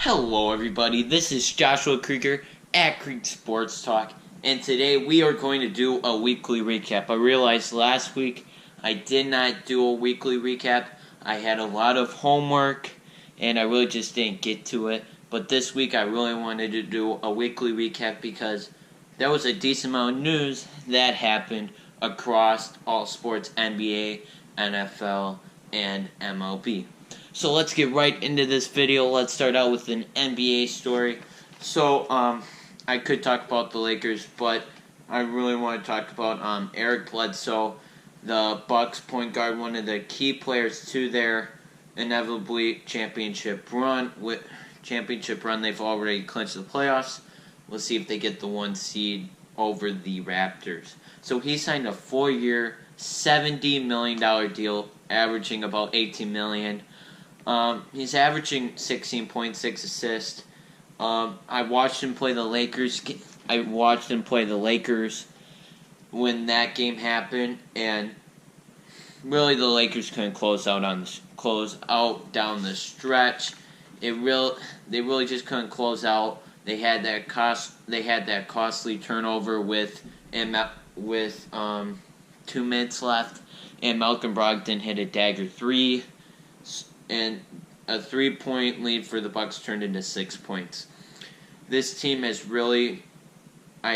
Hello everybody, this is Joshua Krieger at Creek Sports Talk, and today we are going to do a weekly recap. I realized last week I did not do a weekly recap. I had a lot of homework, and I really just didn't get to it. But this week I really wanted to do a weekly recap because there was a decent amount of news that happened across all sports, NBA, NFL, and MLB. So let's get right into this video. Let's start out with an NBA story. So, I could talk about the Lakers, but I really want to talk about Eric Bledsoe, the Bucks point guard, one of the key players to their inevitably championship run. They've already clinched the playoffs. We'll see if they get the 1 seed over the Raptors. So he signed a 4-year, $70 million deal, averaging about $18 million. He's averaging 16.6 assists. I watched him play the Lakers. When that game happened, and really the Lakers couldn't close out down the stretch. They really just couldn't close out. They had that costly turnover with 2 minutes left, and Malcolm Brogdon hit a dagger 3. And a 3-point lead for the Bucks turned into 6 points. This team I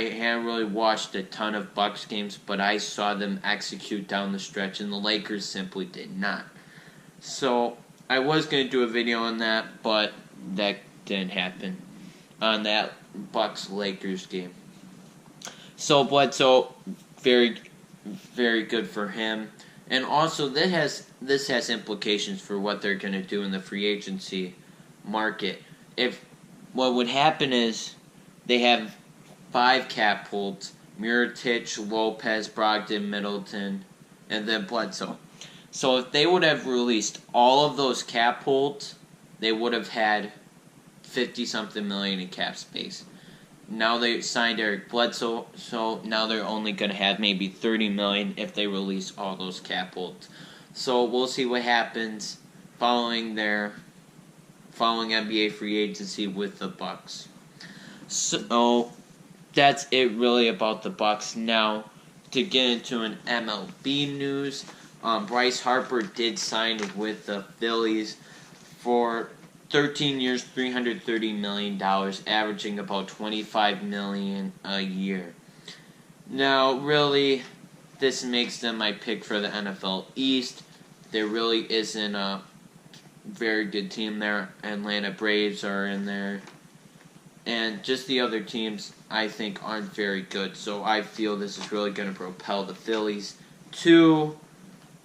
haven't really watched a ton of Bucks games, but I saw them execute down the stretch, and the Lakers simply did not. So I was going to do a video on that, but that didn't happen on that Bucks-Lakers game. So Bledsoe, very, very good for him. And also, this has implications for what they're going to do in the free agency market. What would happen is they have 5 cap holds: Mirotic, Lopez, Brogdon, Middleton, and then Bledsoe. So if they would have released all of those cap holds, they would have had 50-something million in cap space. Now they signed Eric Bledsoe, so now they're only going to have maybe $30 million if they release all those cap holds. So we'll see what happens following NBA free agency with the Bucks. So that's it really about the Bucks. Now to get into an MLB news, Bryce Harper did sign with the Phillies for 13 years, $330 million, averaging about $25 million a year. Now, really, this makes them my pick for the NFL East. There really isn't a very good team there. Atlanta Braves are in there. And just the other teams, I think, aren't very good. So I feel this is really going to propel the Phillies to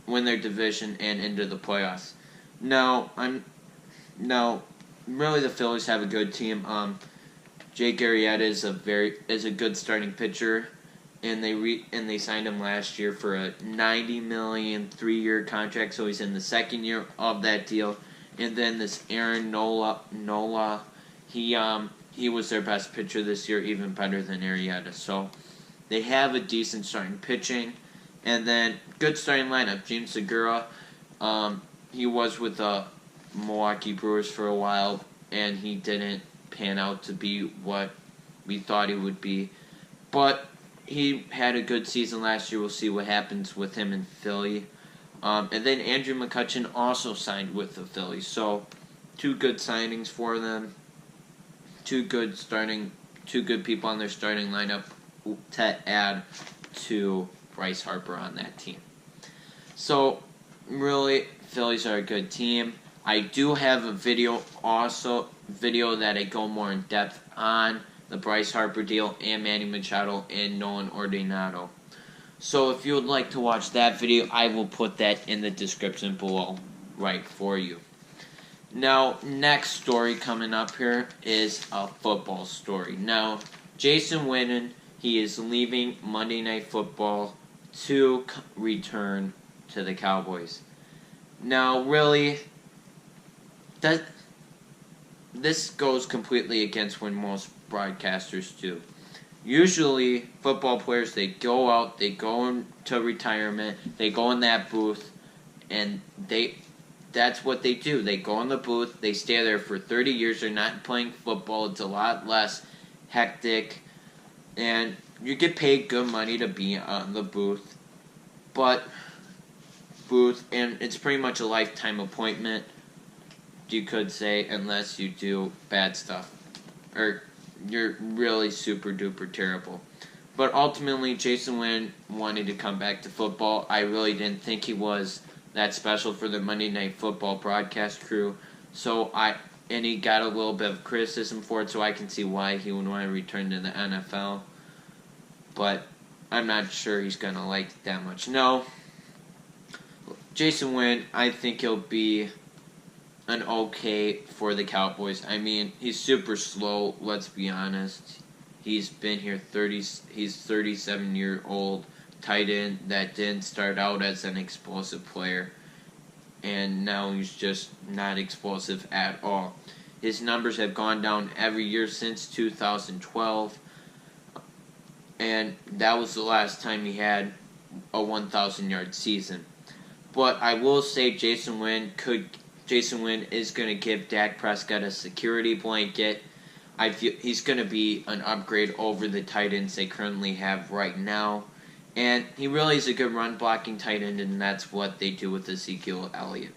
win their division and into the playoffs. Really, the Phillies have a good team. Jake Arrieta is a good starting pitcher, and they signed him last year for a $90 million 3-year contract. So he's in the second year of that deal. And then this Aaron Nola, he was their best pitcher this year, even better than Arrieta. So they have a decent starting pitching, and then good starting lineup. James Segura, he was with the Milwaukee Brewers for a while, and he didn't pan out to be what we thought he would be. But he had a good season last year. We'll see what happens with him in Philly. And then Andrew McCutchen also signed with the Phillies. So 2 good signings for them. 2 good people on their starting lineup to add to Bryce Harper on that team. So really, Phillies are a good team. I do have a video that I go more in depth on the Bryce Harper deal and Manny Machado and Nolan Arenado. So if you would like to watch that video, I will put that in the description below right for you. Now, next story coming up here is a football story. Now, Jason Witten, he is leaving Monday Night Football to return to the Cowboys. Now, really, this goes completely against what most broadcasters do. Usually, football players, they go out, they go into retirement, they go in that booth, and that's what they do. They go in the booth. They stay there for 30 years. They're not playing football. It's a lot less hectic. And you get paid good money to be on the booth. And it's pretty much a lifetime appointment, you could say, unless you do bad stuff. Or you're really super duper terrible. But ultimately, Jason Witten wanted to come back to football. I really didn't think he was that special for the Monday Night Football broadcast crew. And he got a little bit of criticism for it, so I can see why he would want to return to the NFL. But I'm not sure he's going to like it that much. No, Jason Witten, I think he'll be an okay for the Cowboys. I mean, he's super slow, let's be honest. He's been here he's 37-year-old tight end that didn't start out as an explosive player. And now he's just not explosive at all. His numbers have gone down every year since 2012. And that was the last time he had a 1,000-yard season. But I will say Jason Witten is going to give Dak Prescott a security blanket. I feel he's going to be an upgrade over the tight ends they currently have right now. And he really is a good run-blocking tight end, and that's what they do with Ezekiel Elliott.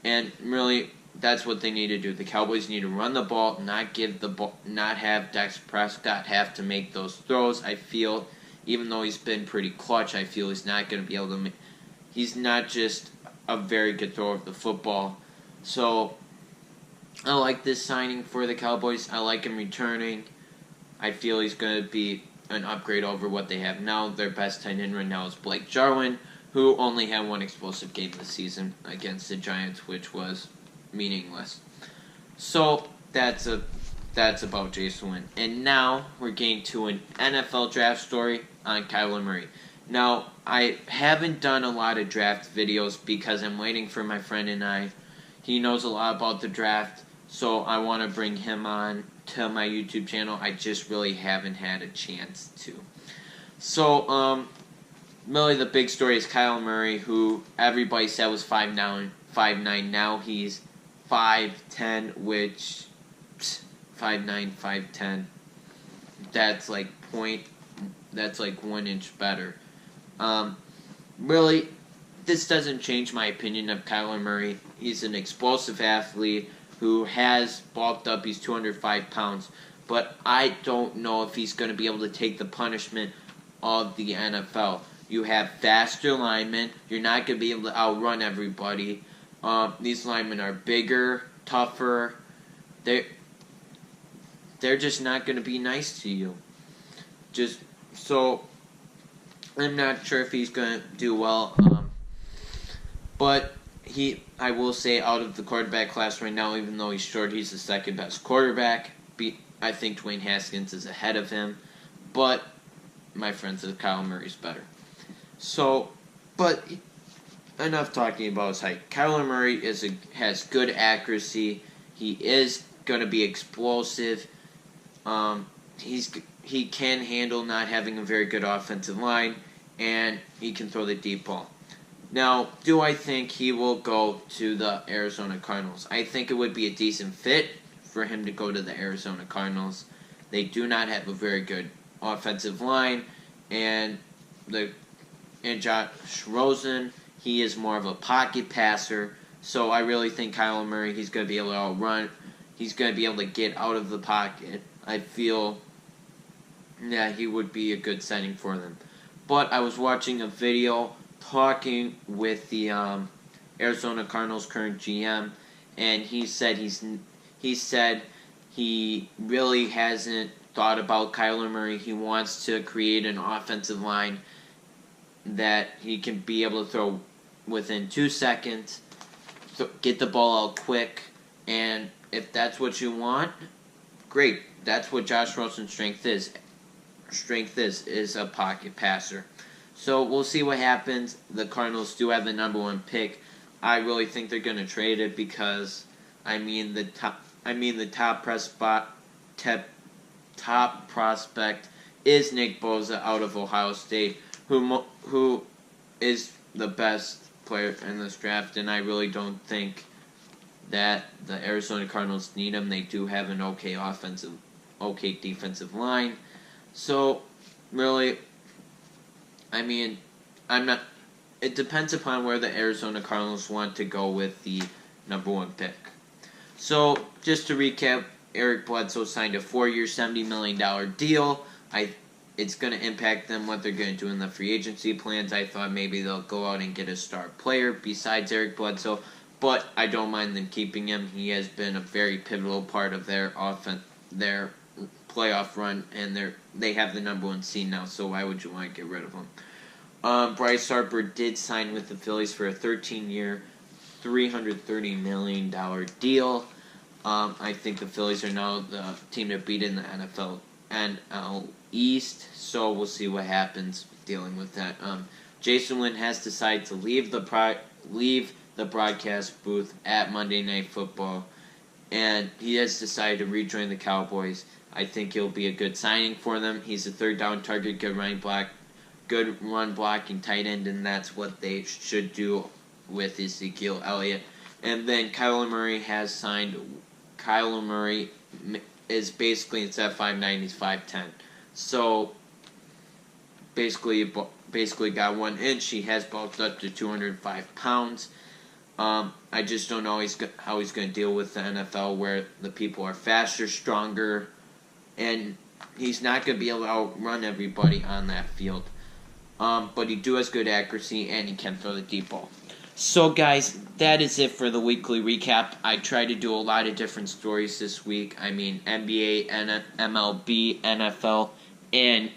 And really, that's what they need to do. The Cowboys need to run the ball, not have Dak Prescott have to make those throws. I feel, even though he's been pretty clutch, I feel he's not going to be able to he's not just a very good thrower of the football. So, I like this signing for the Cowboys. I like him returning. I feel he's going to be an upgrade over what they have now. Their best tight end right now is Blake Jarwin, who only had one explosive game this season against the Giants, which was meaningless. So, that's about Jason Witten. And now, we're getting to an NFL draft story on Kyler Murray. Now, I haven't done a lot of draft videos because I'm waiting for my friend and I. He knows a lot about the draft, so I want to bring him on to my YouTube channel. I just really haven't had a chance to. So, really the big story is Kyler Murray, who everybody said was 5'9". Now he's 5'10", which 5'9", 5'10". That's like 1 inch better. Really, this doesn't change my opinion of Kyler Murray. He's an explosive athlete who has bulked up. He's 205 pounds. But I don't know if he's going to be able to take the punishment of the NFL. You have faster linemen. You're not going to be able to outrun everybody. These linemen are bigger, tougher. They're just not going to be nice to you. I'm not sure if he's going to do well. But I will say, out of the quarterback class right now, even though he's short, he's the second best quarterback. I think Dwayne Haskins is ahead of him. But my friend says Kyler Murray's better. But enough talking about his height. Kyler Murray has good accuracy. He is going to be explosive. He can handle not having a very good offensive line, and he can throw the deep ball. Now, do I think he will go to the Arizona Cardinals? I think it would be a decent fit for him to go to the Arizona Cardinals. They do not have a very good offensive line, and Josh Rosen, he is more of a pocket passer. So I really think Kyler Murray, he's going to be able to outrun. He's going to be able to get out of the pocket. I feel he would be a good signing for them. But I was watching a video talking with the Arizona Cardinals current GM, and he said he really hasn't thought about Kyler Murray. He wants to create an offensive line that he can be able to throw within 2 seconds, get the ball out quick, and if that's what you want, great. That's what Josh Rosen's strength is. Is a pocket passer. So we'll see what happens. The Cardinals do have the number 1 pick. I really think they're going to trade it because the top prospect is Nick Bosa out of Ohio State, who is the best player in this draft, and I really don't think that the Arizona Cardinals need him. They do have an okay defensive line. So, really, I mean, I'm not. It depends upon where the Arizona Cardinals want to go with the number 1 pick. So, just to recap, Eric Bledsoe signed a 4-year, $70 million deal. It's going to impact them what they're going to do in the free agency plans. I thought maybe they'll go out and get a star player besides Eric Bledsoe, but I don't mind them keeping him. He has been a very pivotal part of their their playoff run, and they have the number 1 seed now, so why would you want to get rid of him? Bryce Harper did sign with the Phillies for a 13-year, $330 million deal. I think the Phillies are now the team to beat in the NL East, so we'll see what happens dealing with that. Jason Witten has decided to leave the broadcast booth at Monday Night Football, and he has decided to rejoin the Cowboys. I think he'll be a good signing for them. He's a third down target, good run blocking tight end, and that's what they should do with Ezekiel Elliott. And then Kyler Murray has signed. Kyler Murray is basically, instead of 5'9", he's 5'10". So basically got 1 inch. He has bulked up to 205 pounds. I just don't know how he's going to deal with the NFL, where the people are faster, stronger, and he's not going to be able to outrun everybody on that field. But he has good accuracy, and he can throw the deep ball. So, guys, that is it for the weekly recap. I tried to do a lot of different stories this week. I mean, NBA, MLB, NFL, and